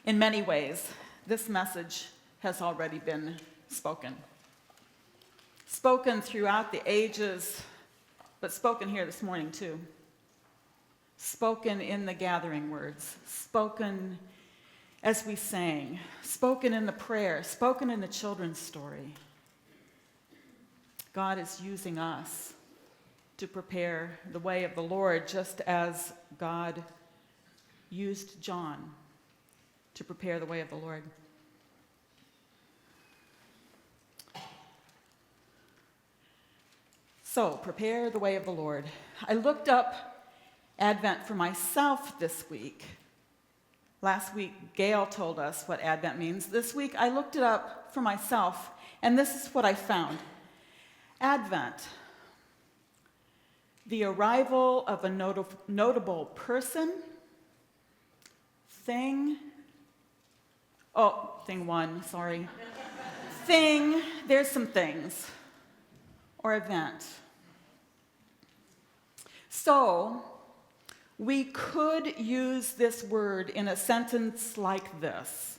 In many ways, this message has already been spoken. Spoken throughout the ages, but spoken here this morning too. Spoken in the gathering words, spoken as we sang, spoken in the prayer, spoken in the children's story. God is using us to prepare the way of the Lord, just as God used John to prepare the way of the Lord. So, prepare the way of the Lord. I looked up Advent for myself this week. Last week, Gail told us what Advent means. This week, I looked it up for myself, and this is what I found. Advent, the arrival of a notable person, thing one, sorry. Thing, there's some things, or event. So, we could use this word in a sentence like this.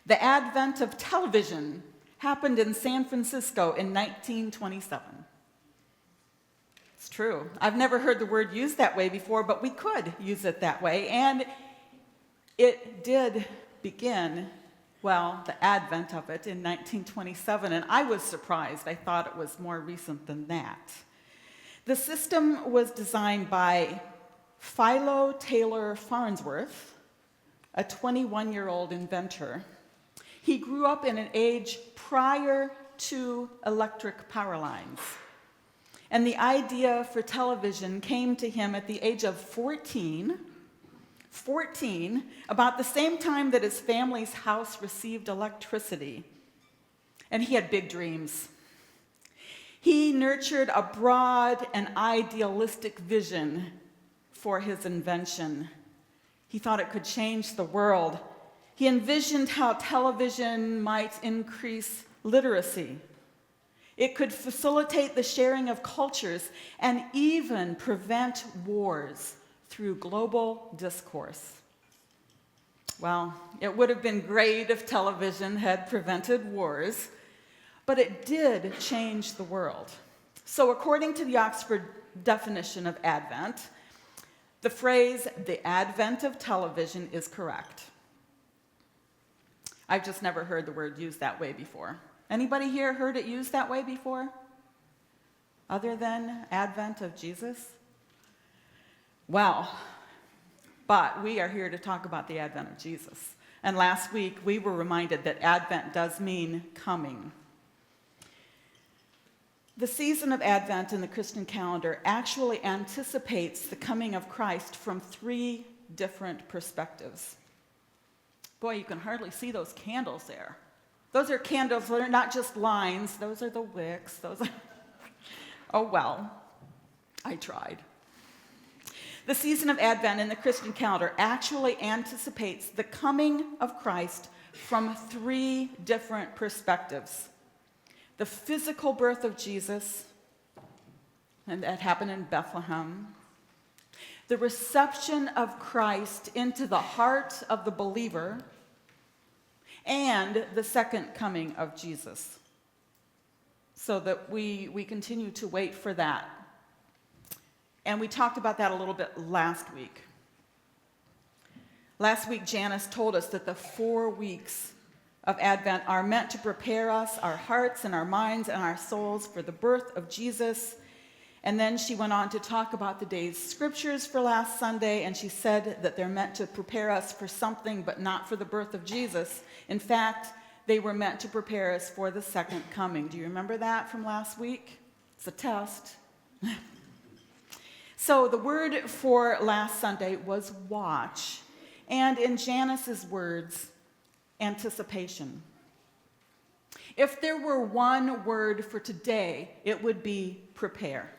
The advent of television happened in San Francisco in 1927. It's true. I've never heard the word used that way before, but we could use it that way. And it did begin, the advent of it in 1927. And I was surprised. I thought it was more recent than that. The system was designed by Philo Taylor Farnsworth, a 21-year-old inventor. He grew up in an age prior to electric power lines. And the idea for television came to him at the age of 14, about the same time that his family's house received electricity. And he had big dreams. He nurtured a broad and idealistic vision for his invention. He thought it could change the world. He envisioned how television might increase literacy. It could facilitate the sharing of cultures and even prevent wars through global discourse. Well, it would have been great if television had prevented wars, but it did change the world. So according to the Oxford definition of Advent, the phrase, the advent of television, is correct. I've just never heard the word used that way before. Anybody here heard it used that way before? Other than advent of Jesus? Well, but we are here to talk about the advent of Jesus. And last week, we were reminded that Advent does mean coming. The season of Advent in the Christian calendar actually anticipates the coming of Christ from 3 different perspectives. Boy, you can hardly see those candles there. Those are candles that are not just lines. Those are the wicks. Oh, well, I tried. The season of Advent in the Christian calendar actually anticipates the coming of Christ from 3 different perspectives. The physical birth of Jesus, and that happened in Bethlehem. The reception of Christ into the heart of the believer, and the second coming of Jesus. So that we continue to wait for that. And we talked about that a little bit last week. Last week, Janice told us that the 4 weeks of Advent are meant to prepare us, our hearts and our minds and our souls, for the birth of Jesus. And then she went on to talk about the day's scriptures for last Sunday, and she said that they're meant to prepare us for something, but not for the birth of Jesus. In fact, they were meant to prepare us for the second coming. Do you remember that from last week? It's a test. So the word for last Sunday was watch, and in Janice's words, anticipation. If there were one word for today, it would be prepare.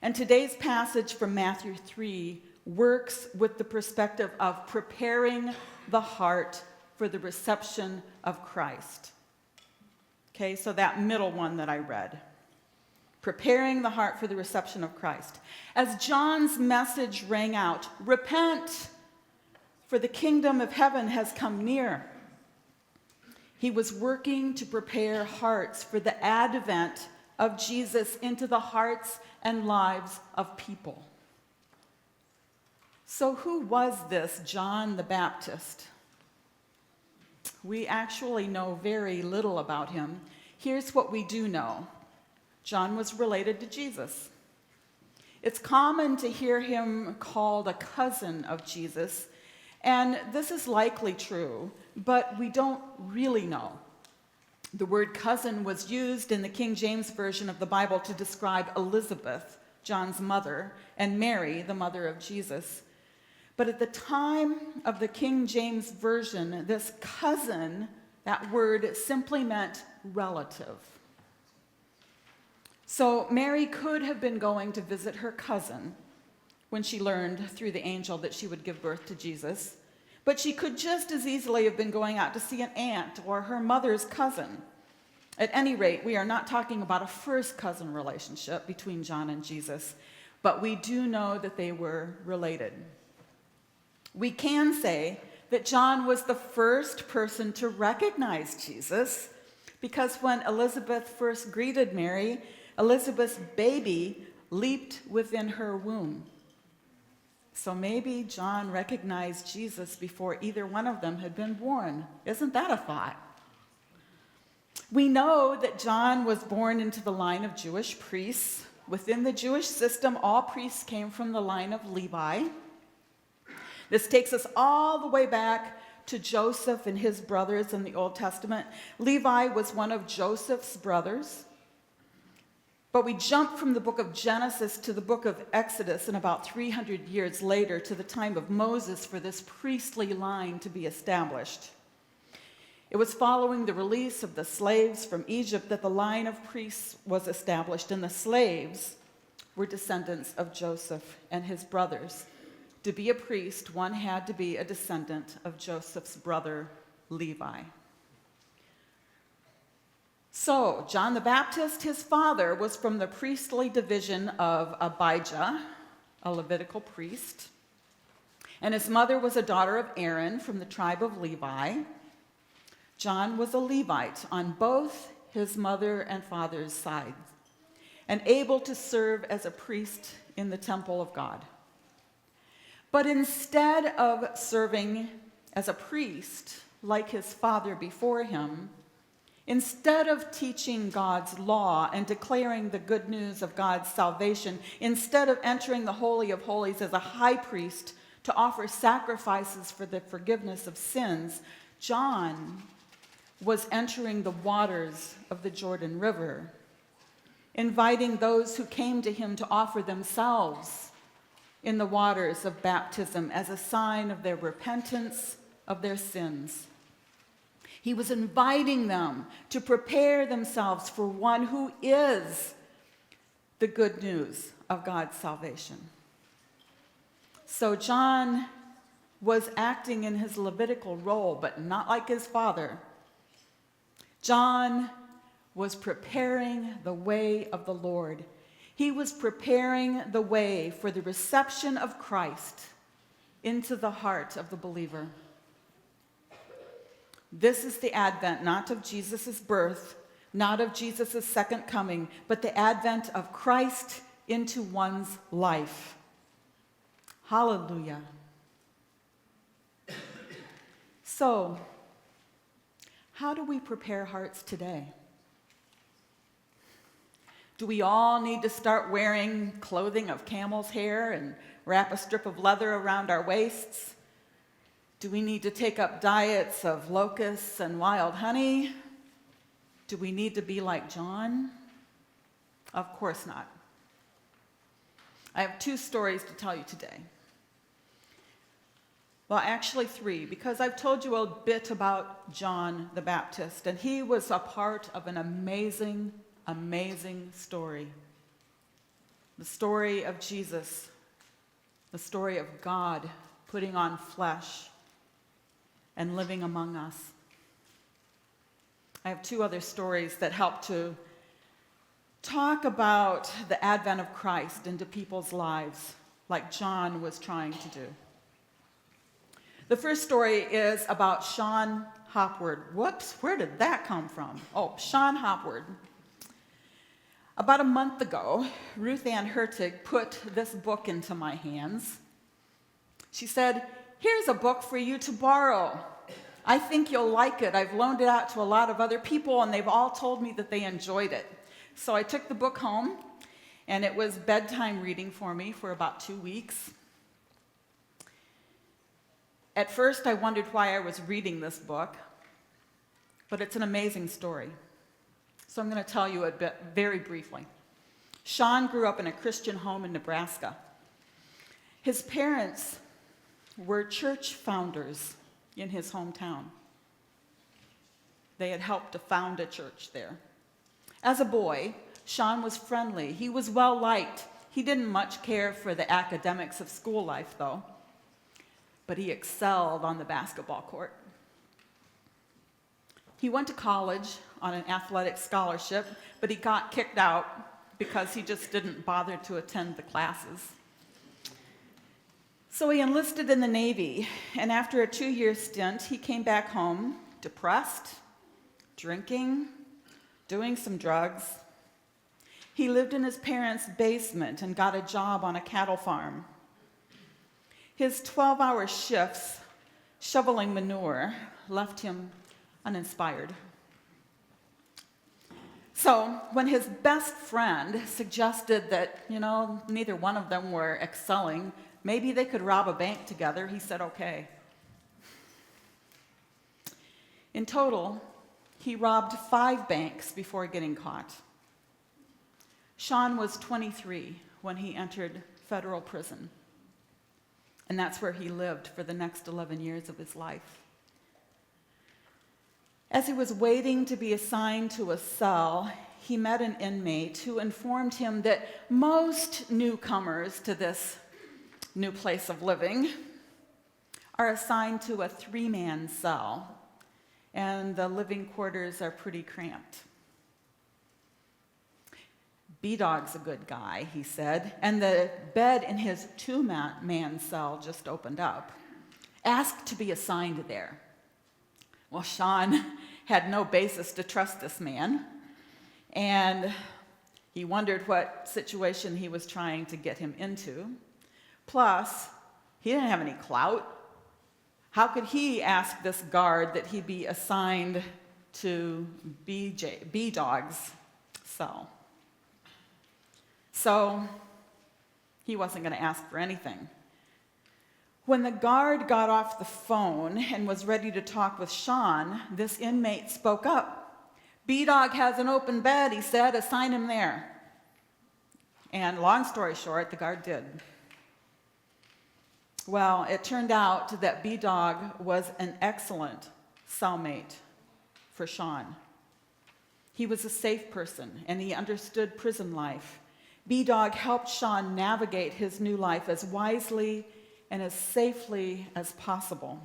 And today's passage from Matthew 3 works with the perspective of preparing the heart for the reception of Christ. Okay, so that middle one that I read. Preparing the heart for the reception of Christ. As John's message rang out, repent, for the kingdom of heaven has come near. He was working to prepare hearts for the advent of Jesus into the hearts and lives of people. So who was this John the Baptist? We actually know very little about him. Here's what we do know. John was related to Jesus. It's common to hear him called a cousin of Jesus, and this is likely true, but we don't really know. The word cousin was used in the King James Version of the Bible to describe Elizabeth, John's mother, and Mary, the mother of Jesus. But at the time of the King James Version, this cousin, that word simply meant relative. So Mary could have been going to visit her cousin when she learned through the angel that she would give birth to Jesus. But she could just as easily have been going out to see an aunt or her mother's cousin. At any rate, we are not talking about a first cousin relationship between John and Jesus, but we do know that they were related. We can say that John was the first person to recognize Jesus because when Elizabeth first greeted Mary, Elizabeth's baby leaped within her womb. So maybe John recognized Jesus before either one of them had been born. Isn't that a thought? We know that John was born into the line of Jewish priests. Within the Jewish system, all priests came from the line of Levi. This takes us all the way back to Joseph and his brothers in the Old Testament. Levi was one of Joseph's brothers. But we jump from the book of Genesis to the book of Exodus and about 300 years later to the time of Moses for this priestly line to be established. It was following the release of the slaves from Egypt that the line of priests was established, and the slaves were descendants of Joseph and his brothers. To be a priest, one had to be a descendant of Joseph's brother, Levi. So, John the Baptist, his father, was from the priestly division of Abijah, a Levitical priest. And his mother was a daughter of Aaron from the tribe of Levi. John was a Levite on both his mother and father's sides, and able to serve as a priest in the temple of God. But instead of serving as a priest, like his father before him, instead of teaching God's law and declaring the good news of God's salvation, instead of entering the Holy of Holies as a high priest to offer sacrifices for the forgiveness of sins, John was entering the waters of the Jordan River, inviting those who came to him to offer themselves in the waters of baptism as a sign of their repentance of their sins. He was inviting them to prepare themselves for one who is the good news of God's salvation. So John was acting in his Levitical role, but not like his father. John was preparing the way of the Lord. He was preparing the way for the reception of Christ into the heart of the believer. This is the advent, not of Jesus' birth, not of Jesus' second coming, but the advent of Christ into one's life. Hallelujah. So, how do we prepare hearts today? Do we all need to start wearing clothing of camel's hair and wrap a strip of leather around our waists? Do we need to take up diets of locusts and wild honey? Do we need to be like John? Of course not. I have 2 stories to tell you today. Well, actually 3, because I've told you a bit about John the Baptist, and he was a part of an amazing, amazing story. The story of Jesus, the story of God putting on flesh and living among us. I have 2 other stories that help to talk about the advent of Christ into people's lives, like John was trying to do. The first story is about Sean Hopward. Whoops, where did that come from? Oh, Sean Hopward. About a month ago, Ruth Ann Hertig put this book into my hands. She said, "Here's a book for you to borrow. I think you'll like it. I've loaned it out to a lot of other people, and they've all told me that they enjoyed it." So I took the book home, and it was bedtime reading for me for about 2 weeks. At first, I wondered why I was reading this book, but it's an amazing story. So I'm going to tell you a bit very briefly. Sean grew up in a Christian home in Nebraska. His parents were church founders in his hometown. They had helped to found a church there. As a boy, Sean was friendly. He was well-liked. He didn't much care for the academics of school life, though, but he excelled on the basketball court. He went to college on an athletic scholarship, but he got kicked out because he just didn't bother to attend the classes. So he enlisted in the Navy, and after a 2-year stint, he came back home depressed, drinking, doing some drugs. He lived in his parents' basement and got a job on a cattle farm. His 12-hour shifts shoveling manure left him uninspired. So when his best friend suggested that, neither one of them were excelling, maybe they could rob a bank together, he said okay. In total, he robbed 5 banks before getting caught. Sean was 23 when he entered federal prison, and that's where he lived for the next 11 years of his life. As he was waiting to be assigned to a cell, he met an inmate who informed him that most newcomers to this new place of living are assigned to a 3-man cell, and the living quarters are pretty cramped. B-Dog's a good guy, he said, and the bed in his 2-man cell just opened up. Ask to be assigned there. Well, Sean had no basis to trust this man, and he wondered what situation he was trying to get him into. Plus, he didn't have any clout. How could he ask this guard that he be assigned to B-Dog's cell? So he wasn't going to ask for anything. When the guard got off the phone and was ready to talk with Sean, this inmate spoke up. "B-Dog has an open bed," he said, "assign him there." And long story short, the guard did. Well, it turned out that B-Dog was an excellent cellmate for Sean. He was a safe person, and he understood prison life. B-Dog helped Sean navigate his new life as wisely and as safely as possible.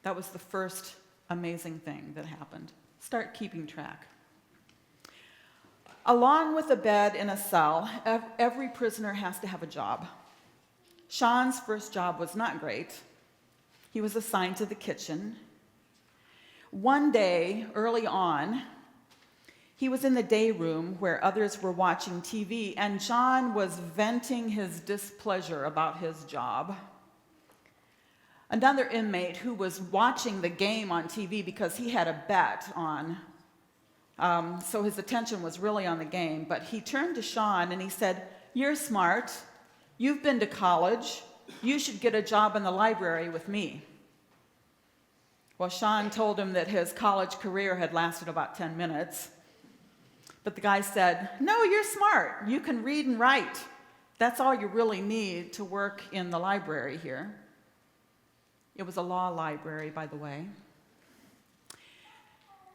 That was the first amazing thing that happened. Start keeping track. Along with a bed in a cell, every prisoner has to have a job. Sean's first job was not great. He was assigned to the kitchen. One day, early on, he was in the day room where others were watching TV, and John was venting his displeasure about his job. Another inmate who was watching the game on TV because he had a bet on, so his attention was really on the game, but he turned to Sean and he said, "You're smart. You've been to college. You should get a job in the library with me." Well, Sean told him that his college career had lasted about 10 minutes. But the guy said, "No, you're smart. You can read and write. That's all you really need to work in the library here." It was a law library, by the way.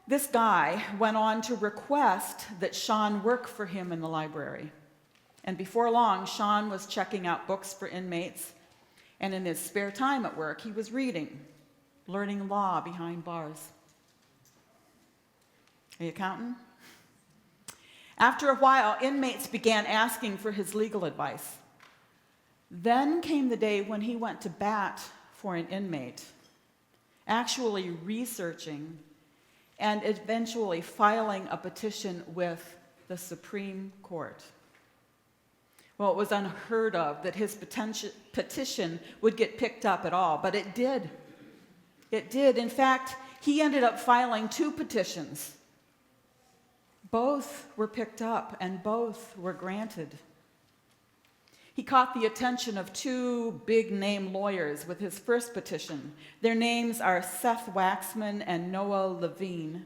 This guy went on to request that Sean work for him in the library. And before long, Sean was checking out books for inmates, and in his spare time at work, he was reading, learning law behind bars. Are you counting? After a while, inmates began asking for his legal advice. Then came the day when he went to bat for an inmate, actually researching, and eventually filing a petition with the Supreme Court. Well, it was unheard of that his petition would get picked up at all, but it did. It did. In fact, he ended up filing 2 petitions. Both were picked up and both were granted. He caught the attention of 2 big-name lawyers with his first petition. Their names are Seth Waxman and Noah Levine.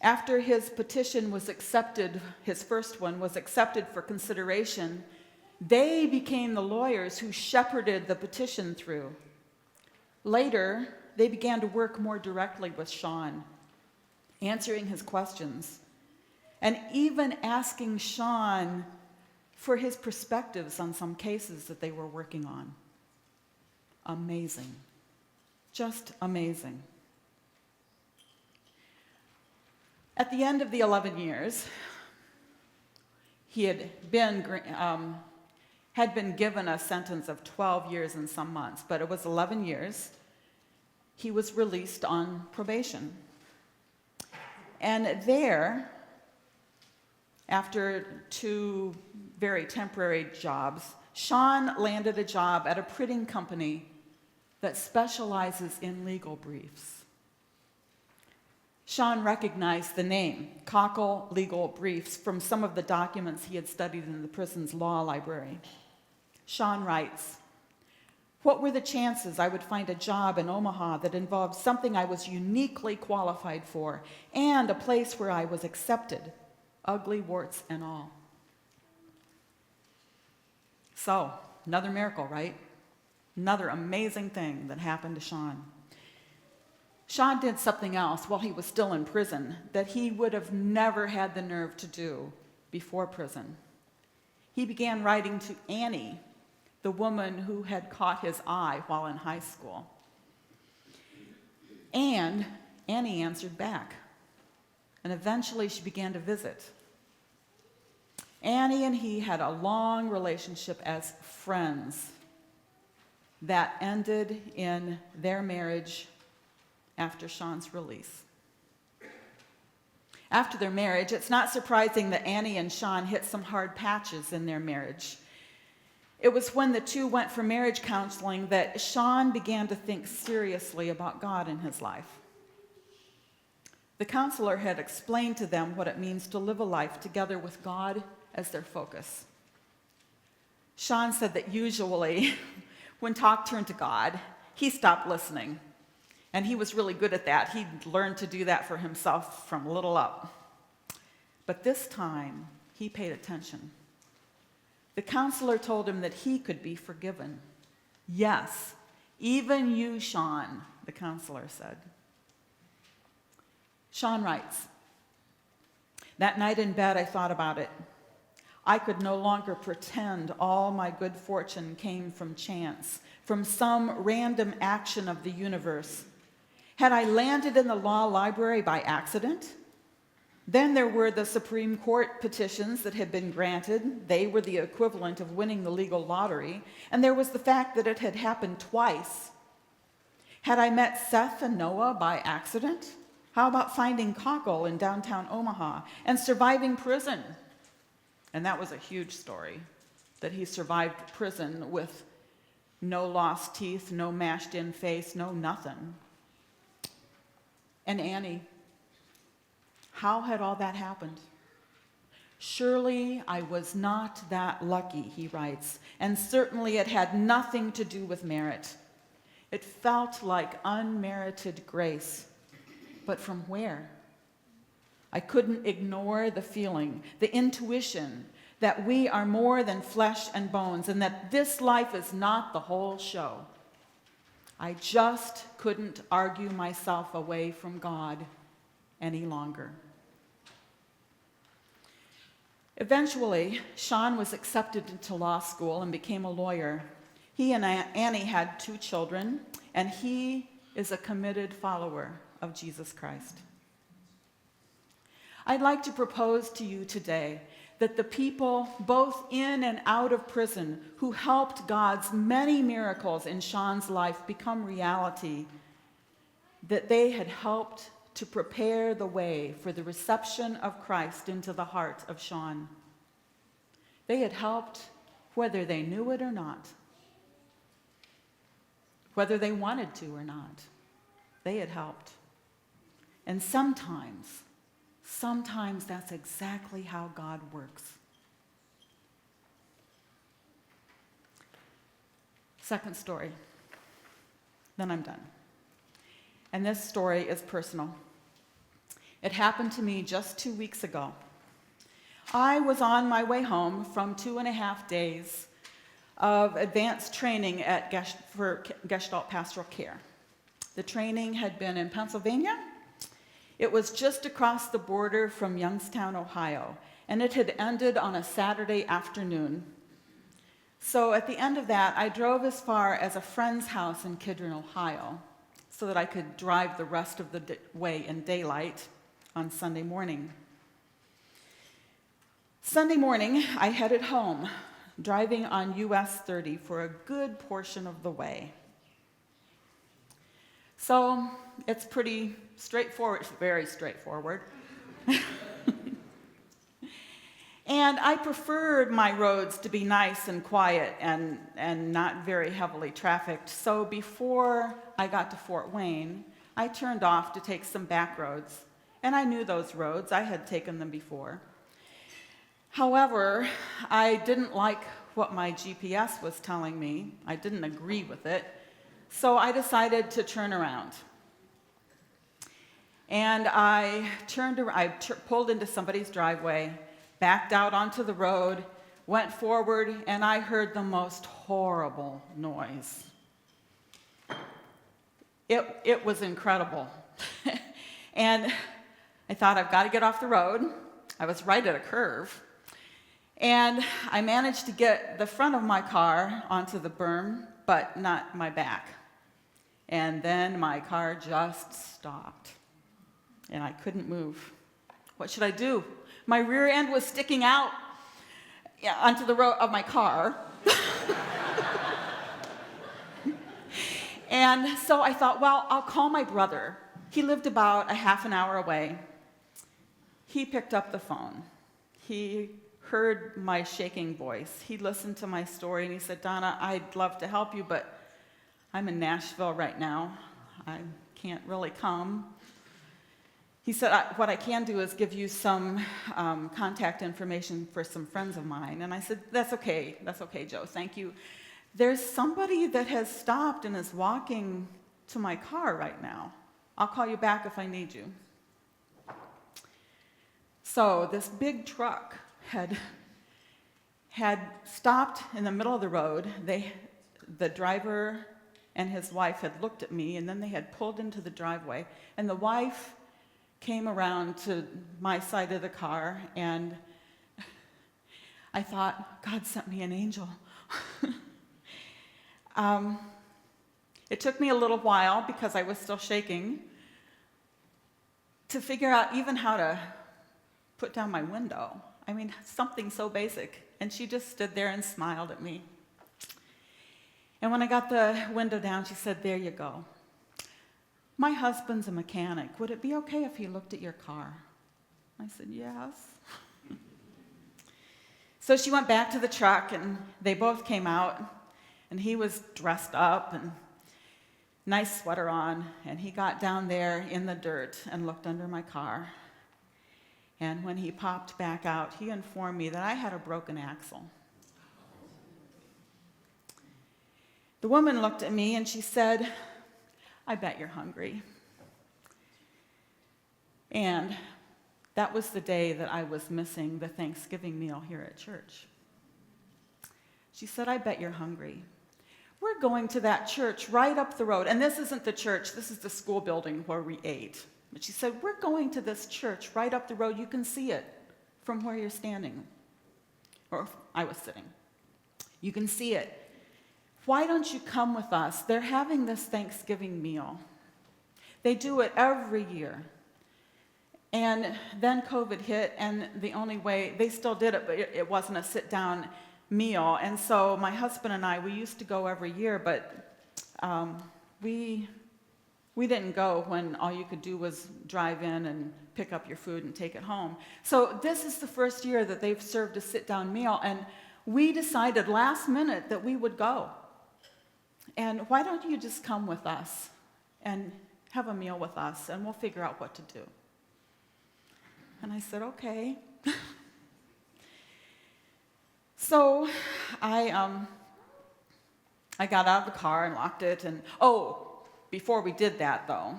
After his petition was accepted, his first one was accepted for consideration, they became the lawyers who shepherded the petition through. Later, they began to work more directly with Sean, answering his questions, and even asking Sean for his perspectives on some cases that they were working on. Amazing. Just amazing. At the end of the 11 years, he had been given a sentence of 12 years and some months, but it was 11 years. He was released on probation. And there, after 2 very temporary jobs, Sean landed a job at a printing company that specializes in legal briefs. Sean recognized the name, Cockle Legal Briefs, from some of the documents he had studied in the prison's law library. Sean writes, "What were the chances I would find a job in Omaha that involved something I was uniquely qualified for, and a place where I was accepted, ugly warts and all?" So, another miracle, right? Another amazing thing that happened to Sean. Sean did something else while he was still in prison that he would have never had the nerve to do before prison. He began writing to Annie, the woman who had caught his eye while in high school. And Annie answered back, and eventually she began to visit. Annie and he had a long relationship as friends that ended in their marriage after Sean's release. After their marriage, it's not surprising that Annie and Sean hit some hard patches in their marriage. It was when the 2 went for marriage counseling that Sean began to think seriously about God in his life. The counselor had explained to them what it means to live a life together with God as their focus. Sean said that usually, when talk turned to God, he stopped listening. And he was really good at that. He'd learned to do that for himself from little up. But this time, he paid attention. The counselor told him that he could be forgiven. "Yes, even you, Sean," the counselor said. Sean writes, "That night in bed, I thought about it. I could no longer pretend all my good fortune came from chance, from some random action of the universe. Had I landed in the law library by accident? Then there were the Supreme Court petitions that had been granted. They were the equivalent of winning the legal lottery. And there was the fact that it had happened twice. Had I met Seth and Noah by accident? How about finding Cockle in downtown Omaha and surviving prison?" And that was a huge story, that he survived prison with no lost teeth, no mashed in face, no nothing. And Annie, how had all that happened? "Surely I was not that lucky," he writes, "and certainly it had nothing to do with merit. It felt like unmerited grace. But from where? I couldn't ignore the feeling, the intuition that we are more than flesh and bones and that this life is not the whole show. I just couldn't argue myself away from God any longer." Eventually, Sean was accepted into law school and became a lawyer. He and Annie had 2 children, and he is a committed follower of Jesus Christ. I'd like to propose to you today that the people, both in and out of prison, who helped God's many miracles in Sean's life become reality, that they had helped to prepare the way for the reception of Christ into the heart of Sean. They had helped whether they knew it or not, whether they wanted to or not. They had helped. And sometimes that's exactly how God works. Second story, then I'm done. And this story is personal. It happened to me just 2 weeks ago. I was on my way home from 2.5 days of advanced training for Gestalt Pastoral Care. The training had been in Pennsylvania. It was just across the border from Youngstown, Ohio, and it had ended on a Saturday afternoon. So at the end of that, I drove as far as a friend's house in Kidron, Ohio, so that I could drive the rest of the way in daylight on Sunday morning. Sunday morning, I headed home, driving on US 30 for a good portion of the way. So it's pretty straightforward, very straightforward. And I preferred my roads to be nice and quiet and not very heavily trafficked. So before I got to Fort Wayne, I turned off to take some back roads. And I knew those roads. I had taken them before. However, I didn't like what my GPS was telling me. I didn't agree with it. So I decided to turn around. And I pulled into somebody's driveway, backed out onto the road, went forward, and I heard the most horrible noise. It was incredible. And I thought, I've got to get off the road. I was right at a curve. And I managed to get the front of my car onto the berm, but not my back. And then my car just stopped, and I couldn't move. What should I do? My rear end was sticking out onto the road of my car. And so I thought, well, I'll call my brother. He lived about a half an hour away. He picked up the phone. He heard my shaking voice. He listened to my story, and he said, Donna, I'd love to help you, but I'm in Nashville right now. I can't really come. He said, what I can do is give you some contact information for some friends of mine. And I said, that's okay, Joe, thank you. There's somebody that has stopped and is walking to my car right now. I'll call you back if I need you. So this big truck had stopped in the middle of the road. The driver and his wife had looked at me, and then they had pulled into the driveway. And the wife came around to my side of the car, and I thought, God sent me an angel. It took me a little while, because I was still shaking, to figure out even how to put down my window. I mean, something so basic. And she just stood there and smiled at me. And when I got the window down, she said, there you go. My husband's a mechanic. Would it be okay if he looked at your car? I said, yes. So she went back to the truck, and they both came out, and he was dressed up and nice sweater on, and he got down there in the dirt and looked under my car. And when he popped back out, he informed me that I had a broken axle. The woman looked at me and she said, I bet you're hungry. And that was the day that I was missing the Thanksgiving meal here at church. She said, I bet you're hungry. We're going to that church right up the road. And this isn't the church, this is the school building where we ate. But she said, we're going to this church right up the road. You can see it from where you're standing. Or I was sitting. You can see it. Why don't you come with us? They're having this Thanksgiving meal. They do it every year. And then COVID hit, and the only way, they still did it, but it wasn't a sit-down meal. And so my husband and I, we used to go every year, but we didn't go when all you could do was drive in and pick up your food and take it home. So this is the first year that they've served a sit-down meal, and we decided last minute that we would go. And why don't you just come with us and have a meal with us, and we'll figure out what to do. And I said, okay. So I got out of the car and locked it, and before we did that, though,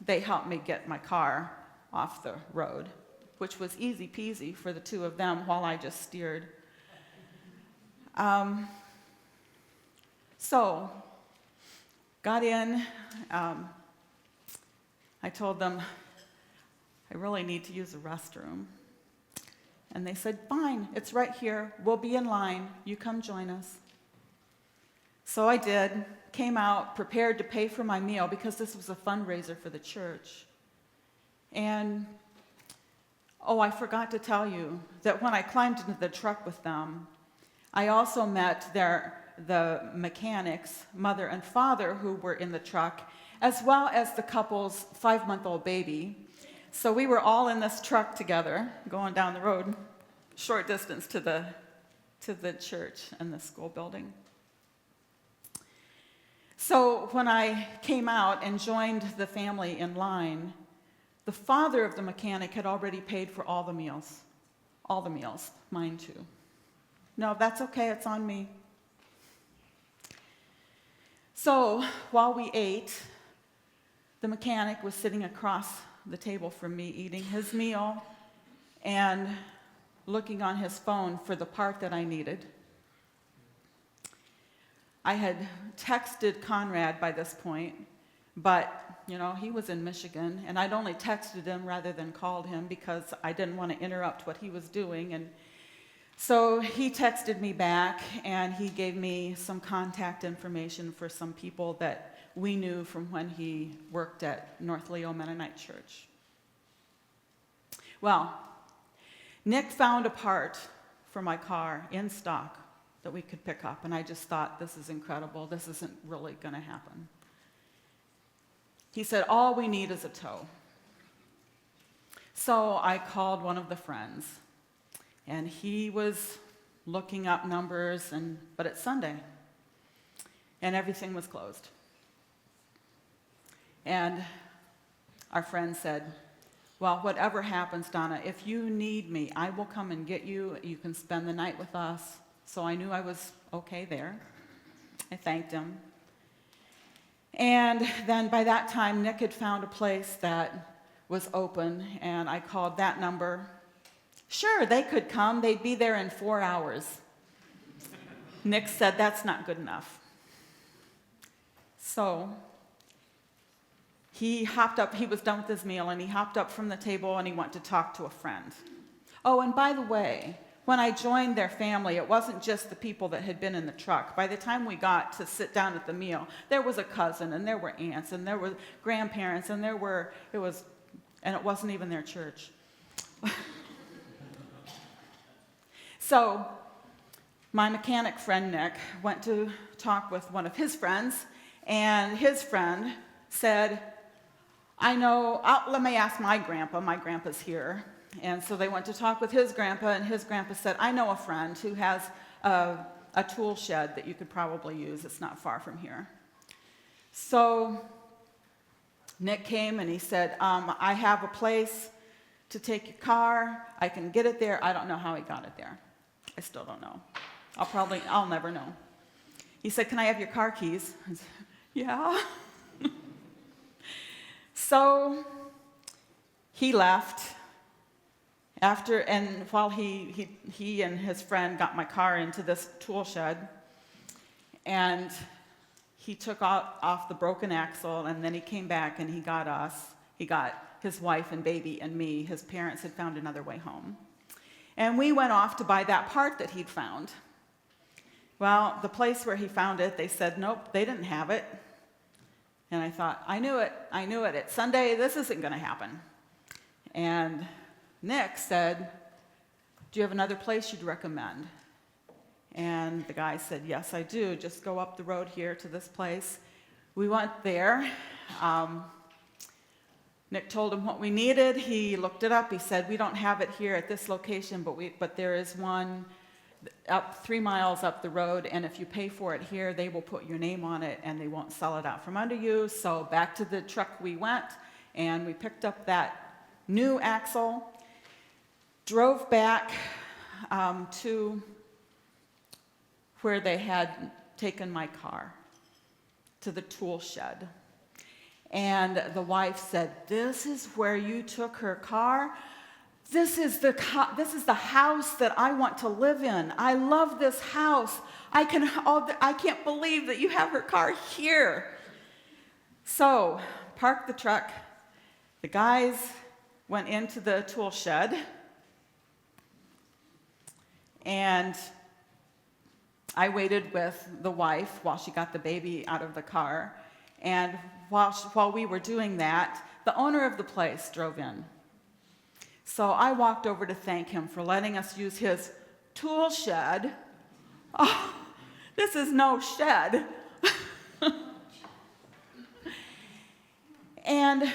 they helped me get my car off the road, which was easy peasy for the two of them while I just steered. So, got in. I told them, I really need to use the restroom. And they said, fine, it's right here. We'll be in line. You come join us. So I did, came out, prepared to pay for my meal because this was a fundraiser for the church. And, I forgot to tell you that when I climbed into the truck with them, I also met the mechanics, mother and father, who were in the truck, as well as the couple's 5-month-old baby. So we were all in this truck together, going down the road, short distance to the church and the school building. So when I came out and joined the family in line, the father of the mechanic had already paid for all the meals, mine too. No, that's okay, it's on me. So while we ate, the mechanic was sitting across the table from me eating his meal and looking on his phone for the part that I needed. I had texted Conrad by this point, but he was in Michigan, and I'd only texted him rather than called him because I didn't want to interrupt what he was doing. And so he texted me back, and he gave me some contact information for some people that we knew from when he worked at North Leo Mennonite Church. Well, Nick found a part for my car in stock that we could pick up, and I just thought, this is incredible. This isn't really going to happen. He said, all we need is a tow. So I called one of the friends, and he was looking up numbers, but it's Sunday, and everything was closed. And our friend said, well, whatever happens, Donna, if you need me, I will come and get you. You can spend the night with us. So I knew I was okay there. I thanked him. And then by that time, Nick had found a place that was open, and I called that number. Sure, they could come. They'd be there in 4 hours. Nick said, that's not good enough. So he hopped up. He was done with his meal, and he hopped up from the table, and he went to talk to a friend. And by the way, when I joined their family, it wasn't just the people that had been in the truck. By the time we got to sit down at the meal, there was a cousin, and there were aunts, and there were grandparents, and it wasn't even their church. So my mechanic friend, Nick, went to talk with one of his friends, and his friend said, let me ask my grandpa. My grandpa's here. And so they went to talk with his grandpa, and his grandpa said, I know a friend who has a tool shed that you could probably use. It's not far from here. So Nick came, and he said, I have a place to take your car. I can get it there. I don't know how he got it there. I still don't know. I'll never know. He said, can I have your car keys? I said, yeah. So he left. While he and his friend got my car into this tool shed, and he took off the broken axle, and then he came back and he got us. He got his wife and baby and me. His parents had found another way home. And we went off to buy that part that he'd found. Well, the place where he found it, they said, nope, they didn't have it. And I thought, I knew it. It's Sunday, this isn't going to happen. And Nick said, "Do you have another place you'd recommend?" And the guy said, "Yes, I do. Just go up the road here to this place." We went there. Nick told him what we needed. He looked it up. He said, "We don't have it here at this location, but there is one up 3 miles up the road, and if you pay for it here, they will put your name on it, and they won't sell it out from under you." So back to the truck we went, and we picked up that new axle, drove back to where they had taken my car, to the tool shed. And the wife said, "This is where you took her car? This is the house that I want to live in. I love this house. I can't believe that you have her car here." So, parked the truck. The guys went into the tool shed. And I waited with the wife while she got the baby out of the car. And while we were doing that, the owner of the place drove in. So I walked over to thank him for letting us use his tool shed. Oh, this is no shed. And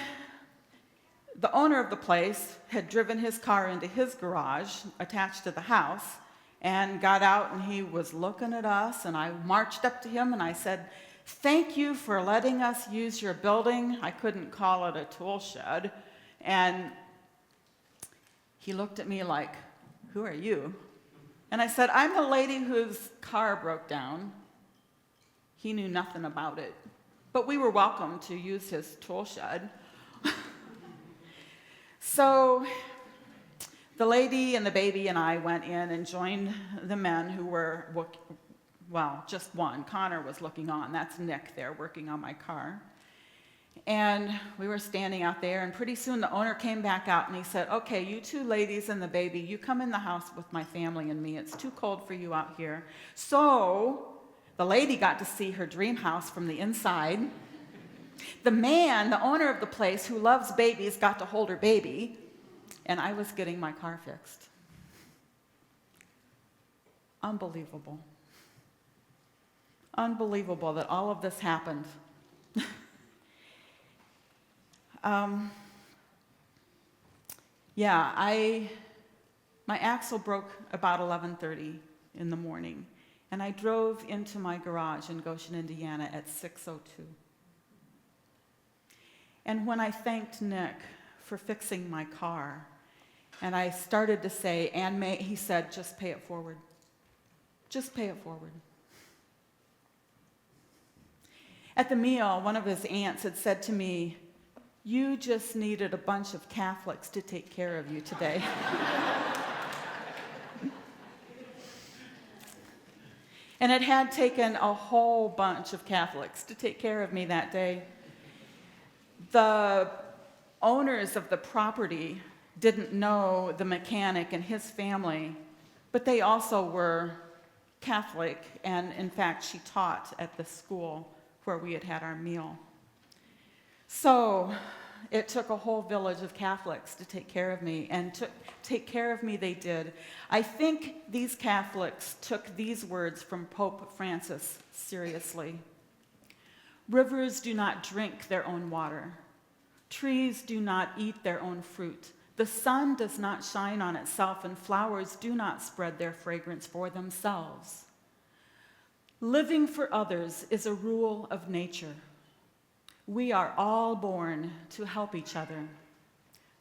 the owner of the place had driven his car into his garage attached to the house and got out, and he was looking at us, and I marched up to him and I said, "Thank you for letting us use your building." I couldn't call it a tool shed. And he looked at me like, "Who are you?" And I said, "I'm the lady whose car broke down." He knew nothing about it, but we were welcome to use his tool shed. So the lady and the baby and I went in and joined the men who were, well, just one. Connor was looking on. That's Nick there working on my car. And we were standing out there, and pretty soon the owner came back out and he said, "Okay, you two ladies and the baby, you come in the house with my family and me. It's too cold for you out here." So the lady got to see her dream house from the inside. The man, the owner of the place who loves babies, got to hold her baby, and I was getting my car fixed. Unbelievable. Unbelievable that all of this happened. My axle broke about 11:30 in the morning, and I drove into my garage in Goshen, Indiana at 6:02. And when I thanked Nick for fixing my car, and I started to say, he said, "Just pay it forward. Just pay it forward." At the meal, one of his aunts had said to me, "You just needed a bunch of Catholics to take care of you today." And it had taken a whole bunch of Catholics to take care of me that day. The owners of the property didn't know the mechanic and his family, but they also were Catholic, and in fact, she taught at the school where we had had our meal. So it took a whole village of Catholics to take care of me, and to take care of me they did. I think these Catholics took these words from Pope Francis seriously. "Rivers do not drink their own water. Trees do not eat their own fruit. The sun does not shine on itself, and flowers do not spread their fragrance for themselves. Living for others is a rule of nature. We are all born to help each other.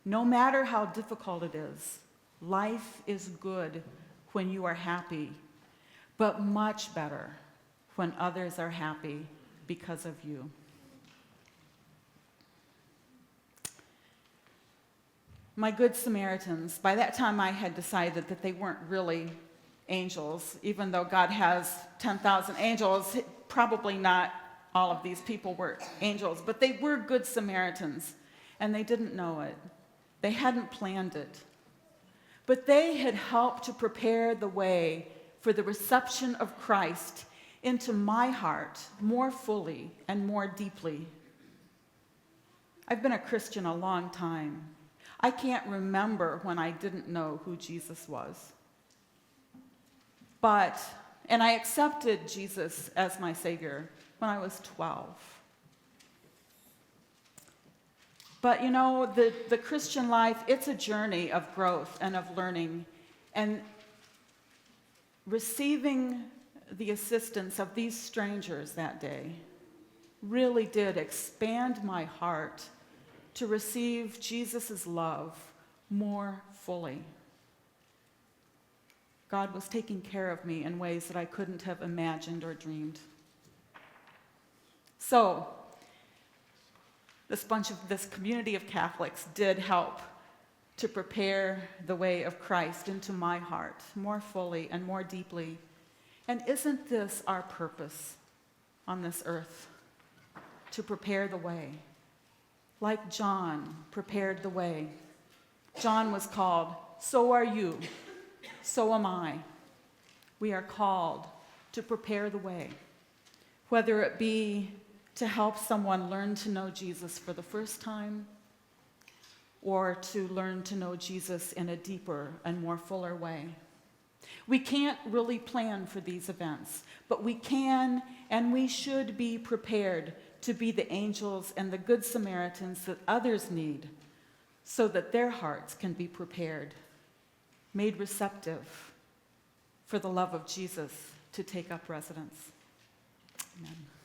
No matter how difficult it is, life is good when you are happy, but much better when others are happy because of you." My Good Samaritans, by that time I had decided that they weren't really angels. Even though God has 10,000 angels, probably not all of these people were angels, but they were Good Samaritans, and they didn't know it. They hadn't planned it. But they had helped to prepare the way for the reception of Christ into my heart more fully and more deeply. I've been a Christian a long time. I can't remember when I didn't know who Jesus was. And I accepted Jesus as my Savior when I was 12. But you know, the Christian life, it's a journey of growth and of learning. And receiving the assistance of these strangers that day really did expand my heart to receive Jesus' love more fully. God was taking care of me in ways that I couldn't have imagined or dreamed. So, this community of Catholics did help to prepare the way of Christ into my heart more fully and more deeply. And isn't this our purpose on this earth? To prepare the way. Like John prepared the way. John was called, so are you, so am I. We are called to prepare the way, whether it be to help someone learn to know Jesus for the first time, or to learn to know Jesus in a deeper and more fuller way. We can't really plan for these events, but we can and we should be prepared to be the angels and the good Samaritans that others need, so that their hearts can be prepared, made receptive for the love of Jesus to take up residence. Amen.